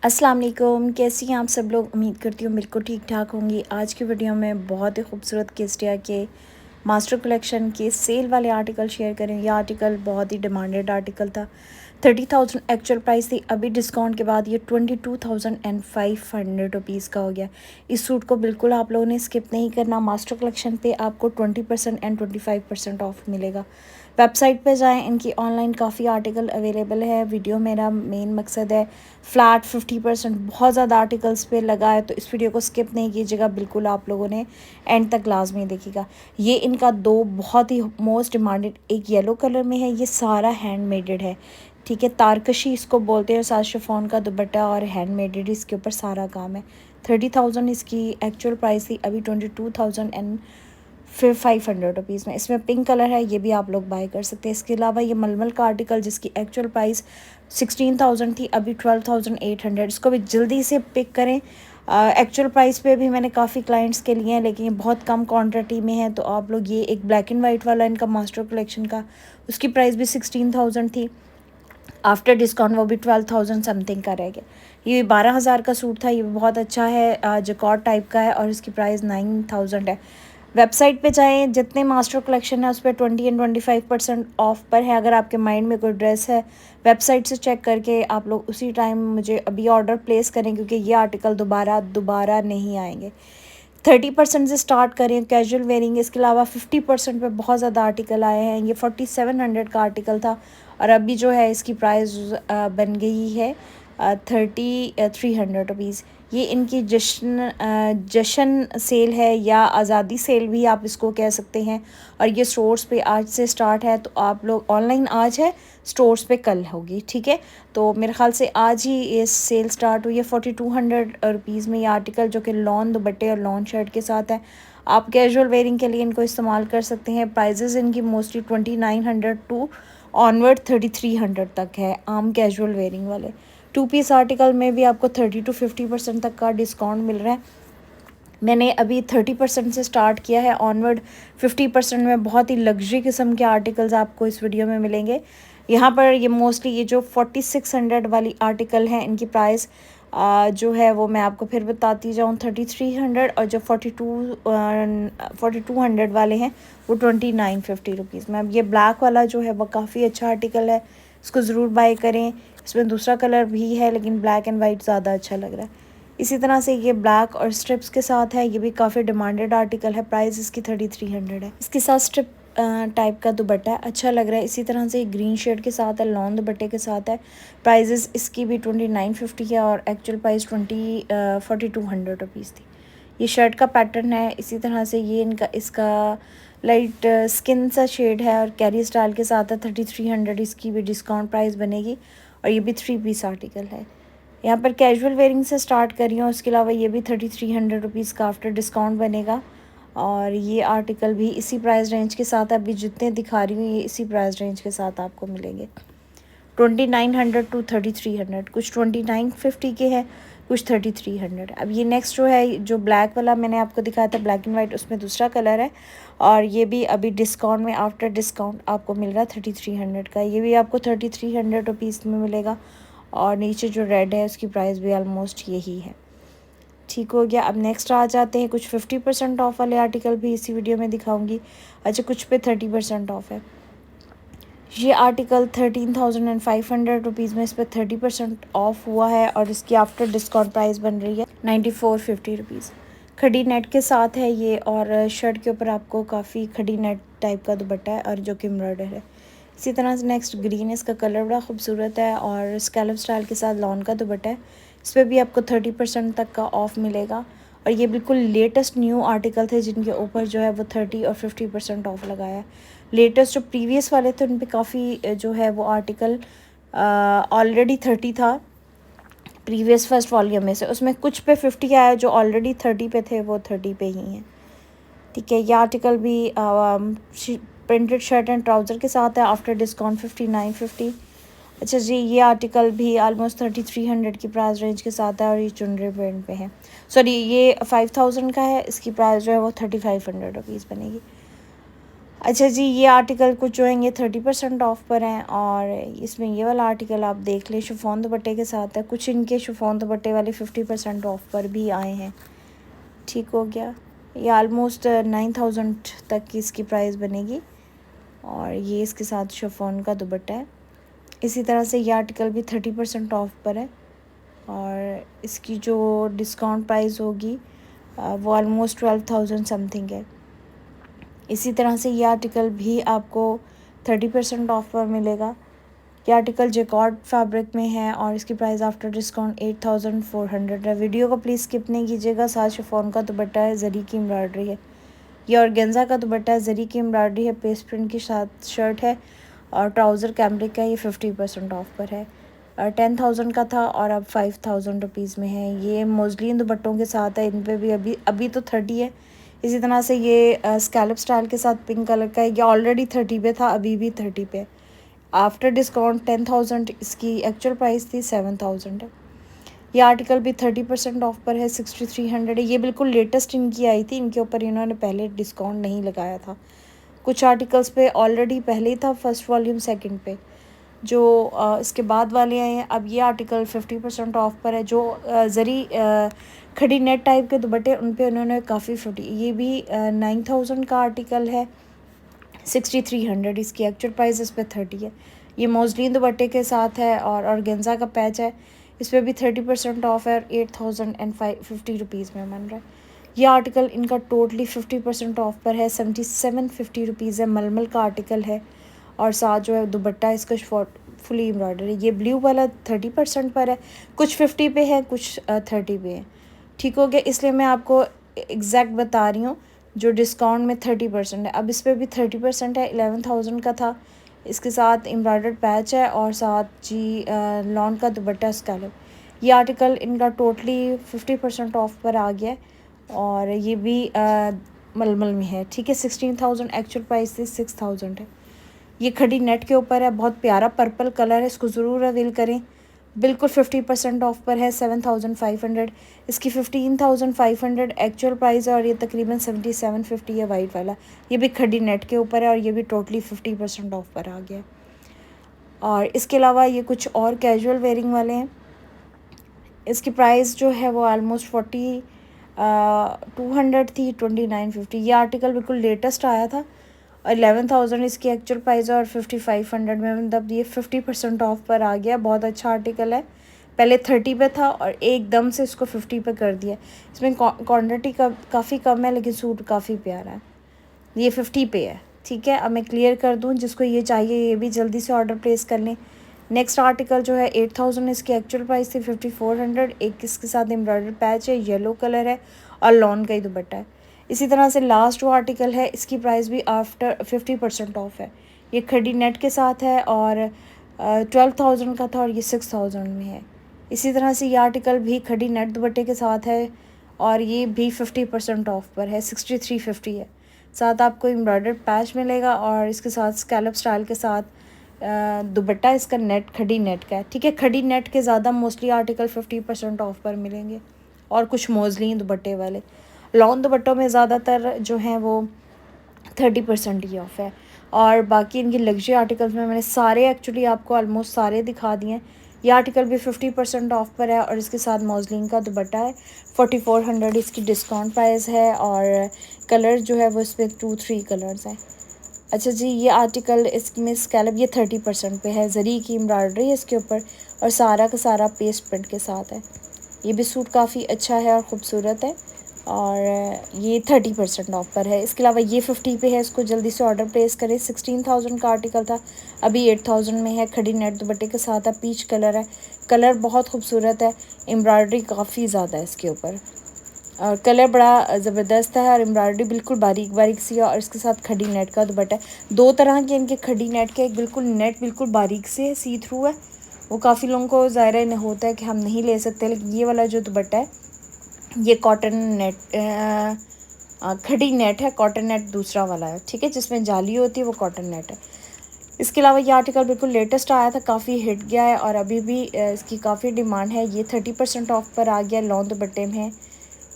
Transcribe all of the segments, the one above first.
अस्सलाम वालेकुम, कैसी हैं आप सब लोग। उम्मीद करती हूँ बिल्कुल ठीक ठाक होंगी। आज की वीडियो में बहुत ही खूबसूरत किस्टिया के मास्टर कलेक्शन के सेल वाले आर्टिकल शेयर करें। यह आर्टिकल बहुत ही डिमांडेड आर्टिकल था। 30,000 एक्चुअल प्राइस थी, अभी डिस्काउंट के बाद ये 22,500 रुपीज़ का हो गया। इस सूट को बिल्कुल आप लोगों ने स्किप नहीं करना। मास्टर कलेक्शन पे आपको 20% एंड 25% ऑफ मिलेगा। वेबसाइट पे जाएं, इनकी ऑनलाइन काफ़ी आर्टिकल अवेलेबल है। वीडियो मेरा मेन मकसद है फ्लैट 50% बहुत ज़्यादा आर्टिकल्स पे लगा है, तो इस वीडियो को स्किप नहीं कीजिएगा, बिल्कुल आप लोगों ने एंड तक लाजमी देखिएगा। ये इनका दो बहुत ही मोस्ट डिमांडेड, एक येलो कलर में है, ये सारा हैंड मेडेड है, ठीक है। तारकशी इसको बोलते हैं। साथ शिफॉन का दुपट्टा और हैंड मेडेड इसके ऊपर सारा काम है। 30,000 इसकी एक्चुअल प्राइस थी, अभी 22,000 एंड फिर 500 रुपीज़ में। इसमें पिंक कलर है, ये भी आप लोग बाय कर सकते हैं। इसके अलावा ये मलमल का आर्टिकल जिसकी एक्चुअल प्राइस 16,000 थी, अभी 12,800। इसको भी जल्दी से पिक करें। एक्चुअल प्राइस पे भी मैंने काफ़ी क्लाइंट्स के लिए हैं, लेकिन ये बहुत कम क्वांटिटी में है, तो आप लोग ये एक ब्लैक एंड वाइट वाला इनका मास्टर कलेक्शन का, उसकी प्राइस भी 16,000 थी। आफ्टर डिस्काउंट वो भी 12,000 समथिंग का रह गया। ये 12,000 का सूट था, ये बहुत अच्छा है, जकॉर्ड टाइप का है और इसकी प्राइस 9,000 है। वेबसाइट पे जाएं, जितने मास्टर कलेक्शन है उस पर 20 एंड 25% ऑफ पर है। अगर आपके माइंड में कोई ड्रेस है, वेबसाइट से चेक करके आप लोग उसी टाइम मुझे अभी ऑर्डर प्लेस करें, क्योंकि ये आर्टिकल दोबारा नहीं आएंगे। 30% से स्टार्ट करें कैजुअल वेयरिंग। इसके अलावा 50% पे बहुत ज़्यादा आर्टिकल आए हैं। ये 4700 का आर्टिकल था और अभी जो है इसकी प्राइस बन गई है 3,300 रुपीज़। ये इनकी जश्न सेल है या आज़ादी सेल भी आप इसको कह सकते हैं। और ये स्टोर्स पे आज से स्टार्ट है, तो आप लोग ऑनलाइन आज है, स्टोर्स पे कल होगी, ठीक है। तो मेरे ख्याल से आज ही ये सेल स्टार्ट हुई है। 4200 रुपीज़ में ये आर्टिकल, जो कि लॉन दुपट्टे और लॉन शर्ट के साथ है। आप कैजुअल वेयरिंग के लिए इनको इस्तेमाल कर सकते हैं। प्राइजेज़ इनकी मोस्टली 2900 टू ऑनवर्ड 3300 तक है, आम कैजुअल वेयरिंग वाले। 2 पीस आर्टिकल में भी आपको 30 to 50% तक का डिस्काउंट मिल रहा है। मैंने अभी 30% से स्टार्ट किया है, ऑनवर्ड 50% में बहुत ही लग्जरी किस्म के आर्टिकल्स आपको इस वीडियो में मिलेंगे। यहाँ पर ये मोस्टली ये जो 4600 वाली आर्टिकल हैं, इनकी प्राइस जो है वो मैं आपको फिर बताती जाऊँ, 3300, और जो 4200 वाले हैं वो 2950 रुपीज़ में। अब ये ब्लैक वाला जो है वो काफ़ी अच्छा आर्टिकल है, इसको ज़रूर बाय करें। इसमें दूसरा कलर भी है, लेकिन ब्लैक एंड वाइट ज़्यादा अच्छा लग रहा है। इसी तरह से ये ब्लैक और स्ट्रिप्स के साथ है, ये भी काफ़ी डिमांडेड आर्टिकल है। प्राइस इसकी 3300 है। इसके साथ स्ट्रिप टाइप का दुपट्टा है, अच्छा लग रहा है। इसी तरह से ग्रीन शेड के साथ है, लॉन दुपट्टे के साथ है। प्राइजेस इसकी भी 2950 है और एक्चुअल प्राइस 4200 रुपीज़ थी। ये शर्ट का पैटर्न है। इसी तरह से ये इसका लाइट स्किन सा शेड है और कैरी स्टाइल के साथ है। 3300 इसकी भी डिस्काउंट प्राइस बनेगी और ये भी 3 पीस आर्टिकल है। यहाँ पर कैजुअल वेयरिंग से स्टार्ट कर रही हूँ। उसके अलावा ये भी 3300 रुपीज़ का आफ्टर डिस्काउंट बनेगा और ये आर्टिकल भी इसी प्राइस रेंज के साथ, अभी जितने दिखा रही हूँ ये इसी प्राइस रेंज के साथ आपको मिलेंगे। 2900 टू 3300, कुछ 2950 के हैं, कुछ 3300। अब ये नेक्स्ट जो है, जो ब्लैक वाला मैंने आपको दिखाया था ब्लैक एंड वाइट, उसमें दूसरा कलर है और ये भी अभी डिस्काउंट में, आफ्टर डिस्काउंट आपको मिल रहा है 3300 का। ये भी आपको 3300 रुपीज़ में मिलेगा और नीचे जो रेड है उसकी प्राइस भी ऑलमोस्ट यही है, ठीक हो गया। अब नेक्स्ट आ जाते हैं, कुछ 50% ऑफ वाले आर्टिकल भी इसी वीडियो में दिखाऊंगी। अच्छा, कुछ पे 30% ऑफ है। ये आर्टिकल 13,500 रुपीज़ में, इस पर 30% ऑफ हुआ है और इसकी आफ्टर डिस्काउंट प्राइस बन रही है 9450 रुपीज़। खड़ी नेट के साथ है ये और शर्ट के ऊपर आपको काफ़ी खड़ी नेट टाइप का दुपट्टा है और जो कि एम्ब्रॉयडर है। इसी तरह से नेक्स्ट ग्रीन, इसका कलर बड़ा खूबसूरत है और स्कैलप स्टाइल के साथ लॉन का दुपट्टा है। इस पर भी आपको 30% तक का ऑफ़ मिलेगा और ये बिल्कुल लेटेस्ट न्यू आर्टिकल थे जिनके ऊपर जो है वो 30 और 50% ऑफ लगाया है। लेटेस्ट जो प्रीवियस वाले थे उन पे काफ़ी जो है वो आर्टिकल ऑलरेडी 30 था प्रीवियस फर्स्ट वॉल्यूम में से, उसमें कुछ पे 50 आया, जो ऑलरेडी 30 पे थे वो 30 पे ही हैं, ठीक है। ये आर्टिकल भी प्रिंटेड शर्ट एंड ट्राउज़र के साथ है, आफ्टर डिस्काउंट 5950। अच्छा जी, ये आर्टिकल भी आलमोस्ट 3300 की प्राइस रेंज के साथ है और ये चुनरी प्रिंट पे है। सॉरी, ये 5000 का है, इसकी प्राइस जो है वो 3500 रुपीज़ बनेगी। अच्छा जी, ये आर्टिकल कुछ जो हैं ये 30% ऑफ़ पर हैं और इसमें ये वाला आर्टिकल आप देख लें, शिफॉन दुपट्टे के साथ है। कुछ इनके शिफॉन दुपट्टे वाले 50% ऑफ़ पर भी आए हैं। ठीक हो गया। ये आलमोस्ट 9000 तक की इसकी प्राइस बनेगी और ये इसके साथ शिफॉन का दुपट्टा है। इसी तरह से ये आर्टिकल भी 30% ऑफ़ पर है और इसकी जो डिस्काउंट प्राइस होगी वो आलमोस्ट 12,000 समथिंग है। इसी तरह से ये आर्टिकल भी आपको 30% ऑफ पर मिलेगा। ये आर्टिकल जैकॉर्ड फैब्रिक में है और इसकी प्राइस आफ्टर डिस्काउंट 8400 है। वीडियो को प्लीज़ स्किप नहीं कीजिएगा। साथ शिफॉन का दुपट्टा है, जरी की एम्ब्रॉयडरी है। ये ऑर्गेन्जा का दुपट्टा है, जरी की एम्ब्रॉयडरी है, पेस्ट प्रिंट के साथ शर्ट है और ट्राउज़र कैमरिक का। ये 50% ऑफ पर है और 10,000 का था और अब 5,000 रुपीज़ में है। ये मोजलिन दुपट्टों के साथ है, इन पे भी अभी तो 30 है। इसी तरह से ये स्कैलप स्टाइल के साथ पिंक कलर का है। ये ऑलरेडी 30 पे था, अभी भी 30 पे। आफ्टर डिस्काउंट 10,000, इसकी एक्चुअल प्राइस थी 7,000 है। ये आर्टिकल भी 30% ऑफ पर है, 6300 है। ये बिल्कुल लेटेस्ट इनकी आई थी, इनके ऊपर इन्होंने पहले डिस्काउंट नहीं लगाया था। कुछ आर्टिकल्स पे ऑलरेडी पहले ही था, फर्स्ट वॉल्यूम सेकंड पे। जो इसके बाद वाले आए हैं, अब ये आर्टिकल 50% ऑफ पर है। जो जरी खड़ी नेट टाइप के दुपट्टे उन पे उन्होंने काफ़ी 50, ये भी 9000 का आर्टिकल है, 6300 इसकी एक्चुअल प्राइस, इस पर 30 है। ये मोजलिन दुपट्टे के साथ है और ऑर्गेन्जा का पैच है, इस पर भी 30% ऑफ है और 8050 रुपीज़ में बन रहा है। ये आर्टिकल इनका टोटली 50% ऑफ पर है, 7750 रुपीज़ है। मलमल का आर्टिकल है और साथ जो है दुपट्टा इसका फुली एम्ब्रॉयडरी। ये ब्लू वाला 30% पर है, कुछ 50 पे है, कुछ 30 पे है। ठीक हो गया, इसलिए मैं आपको एग्जैक्ट बता रही हूँ। जो डिस्काउंट में 30% है, अब इस पर भी 30% है। 11,000 का था, इसके साथ एम्ब्रॉयडर्ड पैच है और साथ जी लॉन का दुपट्टा स्कैलप। ये आर्टिकल इनका टोटली 50% ऑफ पर आ गया है और ये भी मलमल में है। ठीक है, 16,000 एक्चुअल प्राइस थी, 6,000 है। ये खड़ी नेट के ऊपर है, बहुत प्यारा पर्पल कलर है, इसको ज़रूर अवेल करें। बिल्कुल 50% ऑफ पर है, 7,500। इसकी 15,500 एक्चुअल प्राइस है और ये तकरीबन 7750 है वाइट वाला। ये भी खड़ी नेट के ऊपर है और ये भी टोटली 50% ऑफ पर आ गया। और इसके अलावा ये कुछ और कैजुअल वेयरिंग वाले हैं। इसकी प्राइस जो है वो आलमोस्ट 200 थी, 2950। ये आर्टिकल बिल्कुल लेटेस्ट आया था। 11,000 इसकी एक्चुअल प्राइस है और 5500 में, मतलब ये 50% ऑफ पर आ गया। बहुत अच्छा आर्टिकल है, पहले 30 पे था और एकदम से इसको 50 पे कर दिया। इसमें क्वांटिटी काफ़ी कम है लेकिन सूट काफ़ी प्यारा है। ये 50 पे है। ठीक है, अब मैं क्लियर कर दूँ, जिसको ये चाहिए ये भी जल्दी से ऑर्डर प्लेस कर लें। नेक्स्ट आर्टिकल जो है 8000, इसकी एक्चुअल प्राइस थी 5400। एक इसके साथ एम्ब्रॉयडर पैच है, येलो कलर है और लॉन का ही दुपट्टा है। इसी तरह से लास्ट जो आर्टिकल है इसकी प्राइस भी आफ्टर 50% ऑफ है। ये खड़ी नेट के साथ है और 12,000 का था और ये 6,000 में है। इसी तरह से ये आर्टिकल भी खड़ी नेट दुपट्टे के साथ है और ये भी 50% ऑफ पर है, 6350 है। साथ आपको एम्ब्रॉयडर्ड पैच मिलेगा और इसके साथ स्कैलप स्टाइल के साथ दुपट्टा इसका नेट खड़ी नेट का है। ठीक है, खड़ी नेट के ज़्यादा मोस्टली आर्टिकल 50% ऑफ पर मिलेंगे और कुछ मोजलिन दुपट्टे वाले। लॉन दुपट्टों में ज़्यादातर जो हैं वो 30% ही ऑफ है और बाकी इनकी लग्जरी आर्टिकल्स में मैंने सारे एक्चुअली आपको ऑलमोस्ट सारे दिखा दिए हैं। ये आर्टिकल भी 50% ऑफ पर है और इसके साथ मौजलिन का दुपट्टा है। 4400 इसकी डिस्काउंट प्राइस है और कलर जो है वो इसमें 2-3 कलर्स हैं। अच्छा जी, ये आर्टिकल इसमें स्कैलप ये 30% पे है, जरी की एम्ब्रॉयडरी है इसके ऊपर और सारा का सारा पेस्ट प्रिंट के साथ है। ये भी सूट काफ़ी अच्छा है और ख़ूबसूरत है और ये 30% ऑफ पर है। इसके अलावा ये 50 पे है, इसको जल्दी से ऑर्डर प्लेस करें। 16,000 का आर्टिकल था, अभी 8,000 में है। खड़ी नेट दुपट्टे के साथ है, पीच कलर है, कलर बहुत खूबसूरत है, एम्ब्रॉयडरी काफ़ी ज़्यादा है इसके ऊपर और कलर बड़ा ज़बरदस्त है और एम्ब्रॉयडरी बिल्कुल बारीक बारीक सी है और इसके साथ खड़ी नेट का दुपट्टा है। दो तरह के इनके खड़ी नेट के, एक बिल्कुल नेट बिल्कुल बारीक से है, सी थ्रू है, वो काफ़ी लोगों को ज़ाहिर होता है कि हम नहीं ले सकते, लेकिन ये वाला जो दुपट्टा है ये कॉटन नेट खड़ी नेट है, कॉटन नेट दूसरा वाला है। ठीक है, जिसमें जाली होती है वो कॉटन नेट है। इसके अलावा ये आर्टिकल बिल्कुल लेटेस्ट आया था, काफ़ी हिट गया है और अभी भी इसकी काफ़ी डिमांड है। ये 30% ऑफ पर आ गया, लॉन दुपट्टे में है।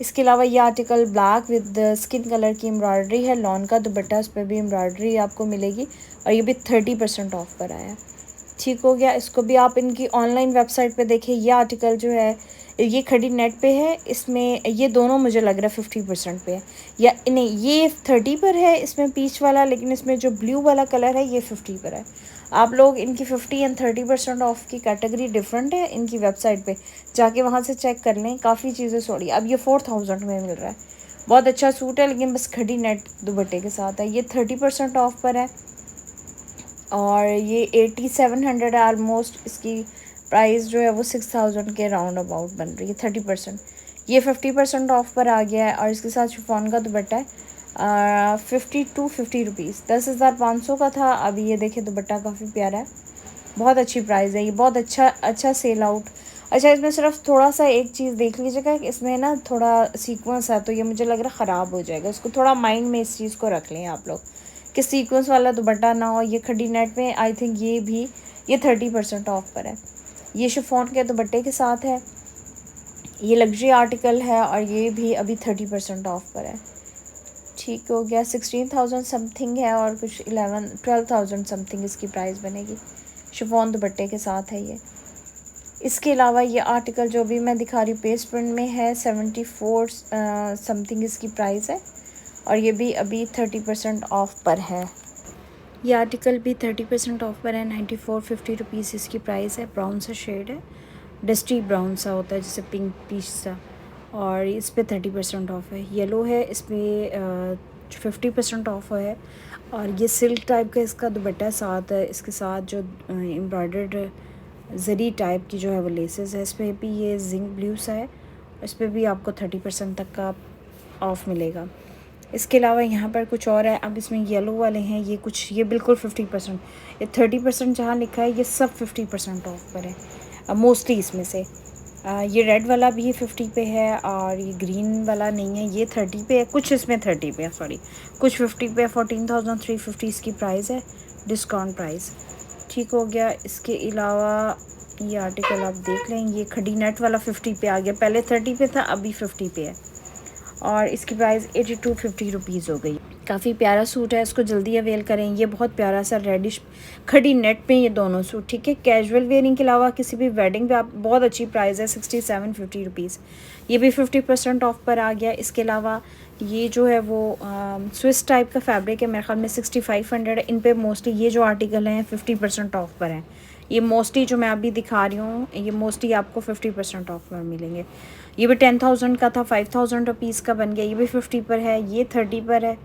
इसके अलावा ये article black with skin colour की एम्ब्रॉयडरी है, लॉन का दुपट्टा, उस पर भी एम्ब्रॉयडरी आपको मिलेगी और ये भी 30% ऑफ पर आया। ठीक हो गया। इसको भी आप इनकी ऑनलाइन वेबसाइट पे देखें। ये आर्टिकल जो है ये खड़ी नेट पे है, इसमें ये दोनों मुझे लग रहा है 50% पे है, या नहीं ये 30 पर है इसमें पीच वाला, लेकिन इसमें जो ब्लू वाला कलर है ये 50 पर है। आप लोग इनकी 50 एंड 30% ऑफ की कैटेगरी डिफरेंट है इनकी वेबसाइट पे, जाके वहाँ से चेक कर लें। काफ़ी चीज़ें छोड़ी। अब ये 4000 में मिल रहा है, बहुत अच्छा सूट है, लेकिन बस खड़ी नेट दुपट्टे के साथ है। ये 30% ऑफ पर है और ये 8700 है ऑलमोस्ट। इसकी प्राइस जो है वो 6000 के राउंड अबाउट बन रही है। 30%, ये 50% ऑफ पर आ गया है और इसके साथ शिफॉन का दुपट्टा है 50 रुपीज़। 10,500 का था, अभी ये देखिए दुपट्टा काफ़ी प्यारा है, बहुत अच्छी प्राइस है। ये बहुत अच्छा सेल आउट। अच्छा, इसमें सिर्फ थोड़ा सा एक चीज़ देख लीजिएगा, इसमें ना थोड़ा सीक्वेंस है, तो ये मुझे लग रहा है ख़राब हो जाएगा। इसको थोड़ा माइंड में इस चीज़ को रख लें आप लोग कि सीक्वेंस वाला दुपट्टा ना हो। ये खड़ी नेट में आई थिंक ये 30% ऑफ पर है। ये शिफॉन के दुपट्टे के साथ है, ये लग्जरी आर्टिकल है और ये भी अभी 30% ऑफ पर है। ठीक हो गया। 16,000 समथिंग है और कुछ 12,000 समथिंग इसकी प्राइस बनेगी। शिफॉन दुपट्टे के साथ है ये। इसके अलावा ये आर्टिकल जो भी मैं दिखा रही हूँ पेस्ट प्रिंट में है, 74 समथिंग इसकी प्राइस है और ये भी अभी 30% ऑफ पर है। ये आर्टिकल भी 30% ऑफ पर है। 94-50 रुपीज़ इसकी प्राइस है। ब्राउन सा शेड है, डस्टी ब्राउन सा होता है जैसे पिंक पीच सा, और इस पे 30% ऑफ है। येलो है, इस पर 50% ऑफ है और ये सिल्क टाइप का इसका दुपट्टा साथ है। इसके साथ जो एम्ब्रॉयडर्ड ज़री टाइप की जो है वो लेसेस है। इस पर भी ये जिंक ब्लू सा है, इस पर भी आपको 30% तक का ऑफ़ मिलेगा। इसके अलावा यहाँ पर कुछ और है। अब इसमें येलो वाले हैं, ये बिल्कुल 50%, ये 30% जहाँ लिखा है ये सब 50% ऑफ पर है मोस्टली इसमें से। ये रेड वाला भी 50 पे है और ये ग्रीन वाला नहीं है, ये 30 पे है, कुछ इसमें 30 पे है, सॉरी कुछ 50 पे है। 14,350 इसकी प्राइस है, डिस्काउंट प्राइस। ठीक हो गया। इसके अलावा ये आर्टिकल आप देख लें, ये खड़ी नेट वाला 50 पे आ गया, पहले 30 पे था अभी 50 पे है और इसकी प्राइस 82-50 रुपीज़ हो गई। काफ़ी प्यारा सूट है, इसको जल्दी अवेल करें। ये बहुत प्यारा सा रेडिश खड़ी नेट पे ये दोनों सूट, ठीक है। कैजुअल वेयरिंग के अलावा किसी भी वेडिंग पे आप बहुत अच्छी प्राइस है, 67-50 रुपीज़। ये भी 50% ऑफ पर आ गया। इसके अलावा ये जो है वो स्विस टाइप का फैब्रिक है, मेरे ख्याल में 6500 है। इन पे मोस्टली ये जो आर्टिकल हैं 50% ऑफ पर हैं। ये मोस्टली जो मैं अभी दिखा रही हूँ ये मोस्टली आपको 50% ऑफ में मिलेंगे। ये भी 10,000 का था, 5,000 रुपीज़ का बन गया। ये भी 50 पर है, ये 30 पर है,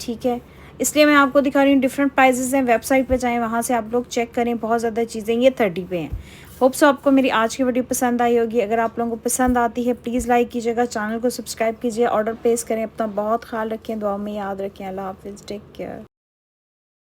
ठीक है। इसलिए मैं आपको दिखा रही हूँ, डिफरेंट प्राइजेस हैं। वेबसाइट पे जाएं, वहाँ से आप लोग चेक करें, बहुत ज़्यादा चीज़ें ये 30 पे हैं। होप सो आपको मेरी आज की वीडियो पसंद आई होगी। अगर आप लोगों को पसंद आती है प्लीज़ लाइक कीजिएगा, चैनल को सब्सक्राइब कीजिए, ऑर्डर प्लेस करें। अपना बहुत ख्याल रखें, दुआ में याद रखें। अल्लाह हाफिज़, टेक केयर।